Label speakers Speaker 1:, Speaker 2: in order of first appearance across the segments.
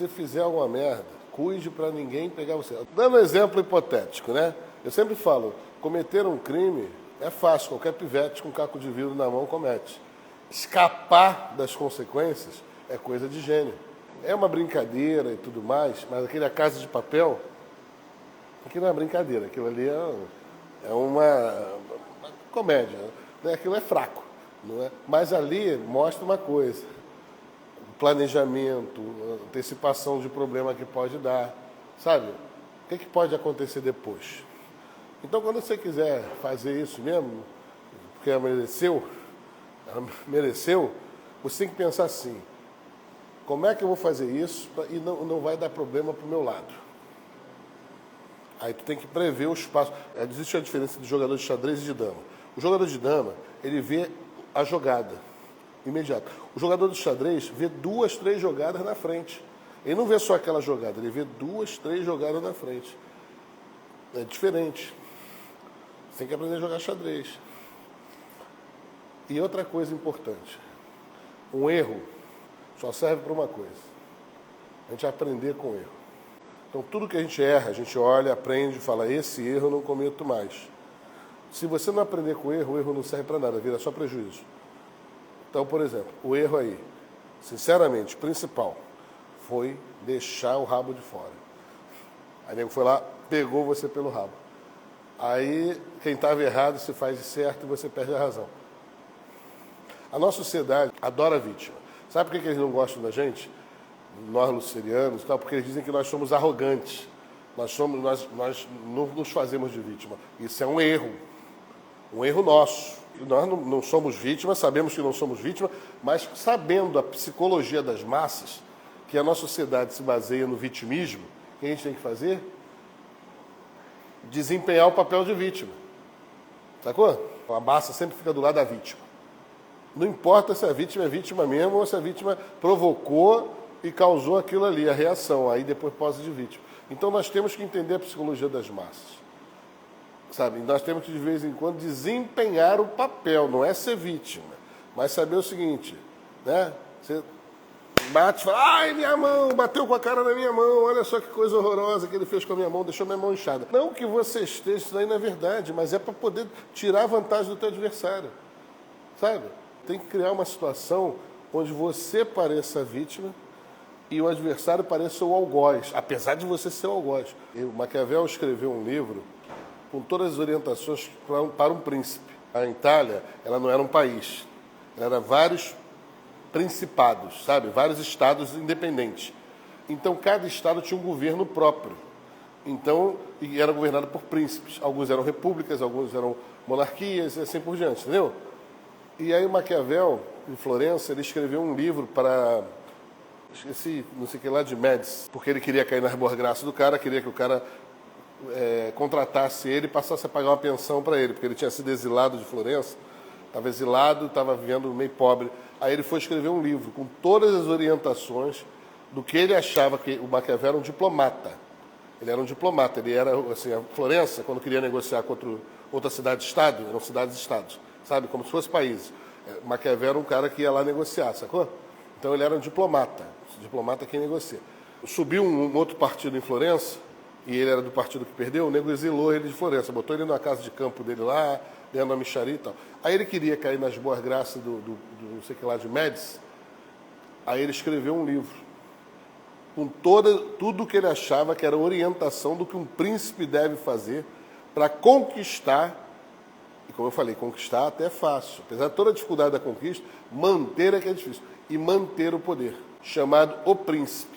Speaker 1: você fizer alguma merda, cuide para ninguém pegar você. Dando um exemplo hipotético, né? Eu sempre falo, cometer um crime é fácil, qualquer pivete com caco de vidro na mão comete. Escapar das consequências é coisa de gênio. É uma brincadeira e tudo mais, mas aquele A Casa de Papel, aquilo não é brincadeira, aquilo ali é uma comédia, né? Aquilo é fraco, não é? Mas ali mostra uma coisa, planejamento, antecipação de problema que pode dar, sabe? O que pode acontecer depois? Então, quando você quiser fazer isso mesmo, porque ela mereceu, você tem que pensar assim, como é que eu vou fazer isso e não vai dar problema para o meu lado? Aí tu tem que prever o espaço. Existe a diferença de jogador de xadrez e de dama. O jogador de dama, ele vê a jogada imediata. O jogador de xadrez vê 2, 3 jogadas na frente. Ele não vê só aquela jogada, ele vê 2, 3 jogadas na frente. É diferente. Você tem que aprender a jogar xadrez. E outra coisa importante. Um erro só serve para uma coisa. A gente aprender com o erro. Então, tudo que a gente erra, a gente olha, aprende e fala, esse erro eu não cometo mais. Se você não aprender com o erro não serve para nada, vira só prejuízo. Então, por exemplo, o erro aí, sinceramente, principal, foi deixar o rabo de fora. Aí o nego foi lá, pegou você pelo rabo. Aí, quem estava errado se faz de certo e você perde a razão. A nossa sociedade adora a vítima. Sabe por que eles não gostam da gente? Nós lucerianos, porque eles dizem que nós somos arrogantes. Nós não nos fazemos de vítima. Isso é um erro nosso. Nós não somos vítimas, sabemos que não somos vítimas, mas sabendo a psicologia das massas, que a nossa sociedade se baseia no vitimismo, o que a gente tem que fazer? Desempenhar o papel de vítima. Sacou? A massa sempre fica do lado da vítima. Não importa se a vítima é vítima mesmo ou se a vítima provocou e causou aquilo ali, a reação, aí depois posse de vítima. Então nós temos que entender a psicologia das massas. Sabe? Nós temos que de vez em quando desempenhar o papel, não é ser vítima, mas saber o seguinte, né? Você bate e fala, ai, minha mão, bateu com a cara na minha mão, olha só que coisa horrorosa que ele fez com a minha mão, deixou minha mão inchada. Não que você esteja, isso daí não é verdade, mas é para poder tirar a vantagem do teu adversário, sabe? Tem que criar uma situação onde você pareça a vítima e o adversário pareça o algoz, apesar de você ser o algoz. O Maquiavel escreveu um livro com todas as orientações para um príncipe. A Itália, ela não era um país, ela era vários principados, sabe? Vários estados independentes. Então, cada estado tinha um governo próprio. Então, e era governado por príncipes. Alguns eram repúblicas, alguns eram monarquias e assim por diante, entendeu? E aí o Maquiavel, em Florença, ele escreveu um livro para, esqueci, não sei o que lá, de Médici, porque ele queria cair nas boas graças do cara, queria que o cara contratasse ele e passasse a pagar uma pensão para ele, porque ele tinha sido exilado de Florença, estava exilado, estava vivendo meio pobre. Aí ele foi escrever um livro com todas as orientações do que ele achava que o Maquiavel era um diplomata. Ele era um diplomata, ele era, assim, a Florença, quando queria negociar com outra cidade-estado, eram cidades-estados, sabe, como se fosse países. Maquiavel era um cara que ia lá negociar, sacou? Então ele era um diplomata quem negocia. Subiu um outro partido em Florença, e ele era do partido que perdeu, o nego exilou ele de Florença, botou ele na casa de campo dele lá, dentro da micharia e tal. Aí ele queria cair nas boas graças do não sei o que lá de Médici, aí ele escreveu um livro com tudo que ele achava que era orientação do que um príncipe deve fazer para conquistar, e como eu falei, conquistar até é fácil, apesar de toda a dificuldade da conquista, manter é que é difícil, e manter o poder, chamado O Príncipe.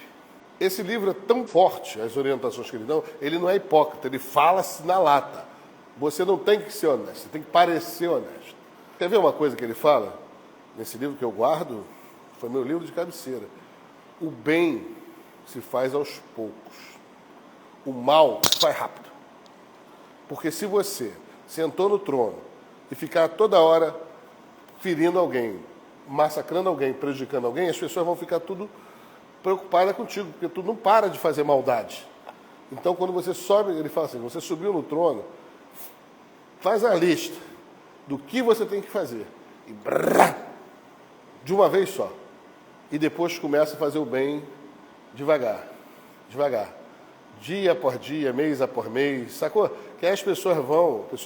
Speaker 1: Esse livro é tão forte, as orientações que ele dá, ele não é hipócrita, ele fala-se na lata. Você não tem que ser honesto, você tem que parecer honesto. Quer ver uma coisa que ele fala? Nesse livro que eu guardo, foi meu livro de cabeceira. O bem se faz aos poucos. O mal vai rápido. Porque se você sentou no trono e ficar toda hora ferindo alguém, massacrando alguém, prejudicando alguém, as pessoas vão ficar tudo preocupadas contigo, porque tu não para de fazer maldade. Então, quando você sobe, ele fala assim, você subiu no trono, faz a lista do que você tem que fazer. E brrr, de uma vez só. E depois começa a fazer o bem devagar, devagar. Dia por dia, mês após mês, sacou? Que aí as pessoas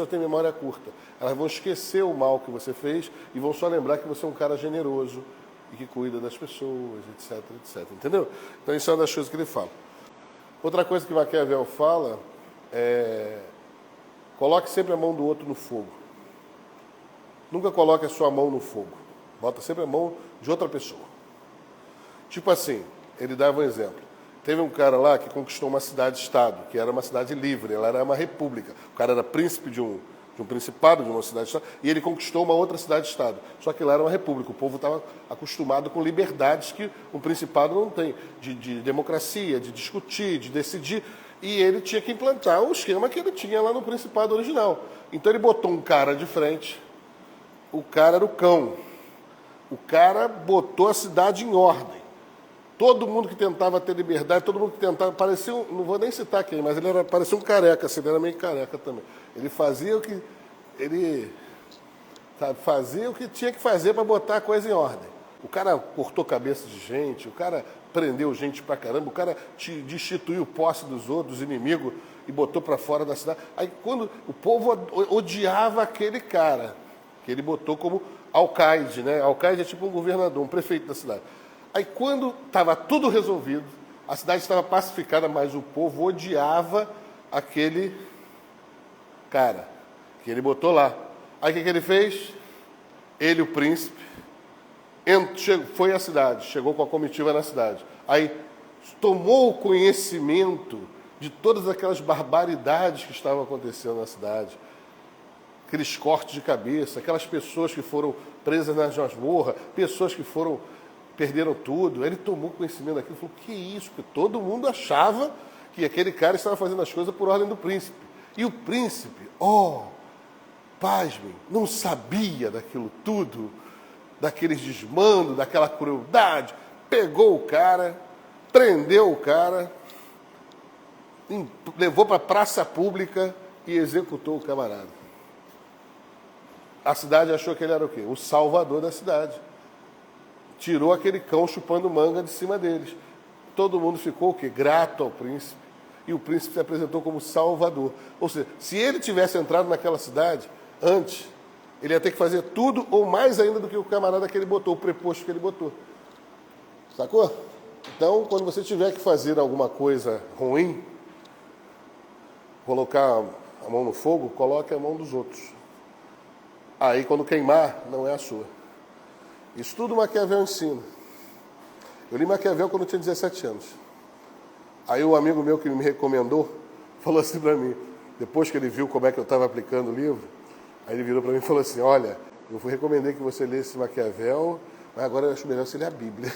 Speaker 1: têm memória curta, elas vão esquecer o mal que você fez e vão só lembrar que você é um cara generoso e que cuida das pessoas, etc, etc, entendeu? Então isso é uma das coisas que ele fala. Outra coisa que Maquiavel fala é: coloque sempre a mão do outro no fogo. Nunca coloque a sua mão no fogo. Bota sempre a mão de outra pessoa. Tipo assim, ele dava um exemplo. Teve um cara lá que conquistou uma cidade-estado, que era uma cidade livre, ela era uma república. O cara era príncipe de um principado, de uma cidade-estado, e ele conquistou uma outra cidade-estado. Só que lá era uma república, o povo estava acostumado com liberdades que um principado não tem, de democracia, de discutir, de decidir, e ele tinha que implantar o esquema que ele tinha lá no principado original. Então ele botou um cara de frente, o cara era o cão, o cara botou a cidade em ordem. Todo mundo que tentava ter liberdade, todo mundo que tentava, parecia, não vou nem citar quem, mas parecia um careca, assim, ele era meio careca também. Ele fazia o que fazia o que tinha que fazer para botar a coisa em ordem. O cara cortou cabeça de gente, o cara prendeu gente pra caramba, o cara destituiu posse dos outros, dos inimigos, e botou para fora da cidade. Aí quando o povo odiava aquele cara, que ele botou como alcaide, né? Alcaide é tipo um governador, um prefeito da cidade. Aí quando estava tudo resolvido, a cidade estava pacificada, mas o povo odiava aquele cara que ele botou lá. Aí o que ele fez? Ele, o príncipe, foi à cidade, chegou com a comitiva na cidade. Aí tomou conhecimento de todas aquelas barbaridades que estavam acontecendo na cidade. Aqueles cortes de cabeça, aquelas pessoas que foram presas nas masmorras, pessoas que perderam tudo. Ele tomou conhecimento daquilo e falou: que isso? Porque todo mundo achava que aquele cara estava fazendo as coisas por ordem do príncipe. E o príncipe, pasmem, não sabia daquilo tudo, daqueles desmandos, daquela crueldade. Pegou o cara, prendeu o cara, levou para a praça pública e executou o camarada. A cidade achou que ele era o quê? O salvador da cidade. Tirou aquele cão chupando manga de cima deles. Todo mundo ficou o quê? Grato ao príncipe. E o príncipe se apresentou como salvador. Ou seja, se ele tivesse entrado naquela cidade antes, ele ia ter que fazer tudo ou mais ainda do que o camarada que ele botou, o preposto que ele botou. Sacou? Então, quando você tiver que fazer alguma coisa ruim, colocar a mão no fogo, coloque a mão dos outros. Aí, quando queimar, não é a sua. Isso tudo Maquiavel ensina. Eu li Maquiavel quando eu tinha 17 anos. Aí o amigo meu que me recomendou falou assim para mim, depois que ele viu como é que eu estava aplicando o livro, aí ele virou para mim e falou assim: olha, eu recomendei que você lesse Maquiavel, mas agora eu acho melhor você ler a Bíblia.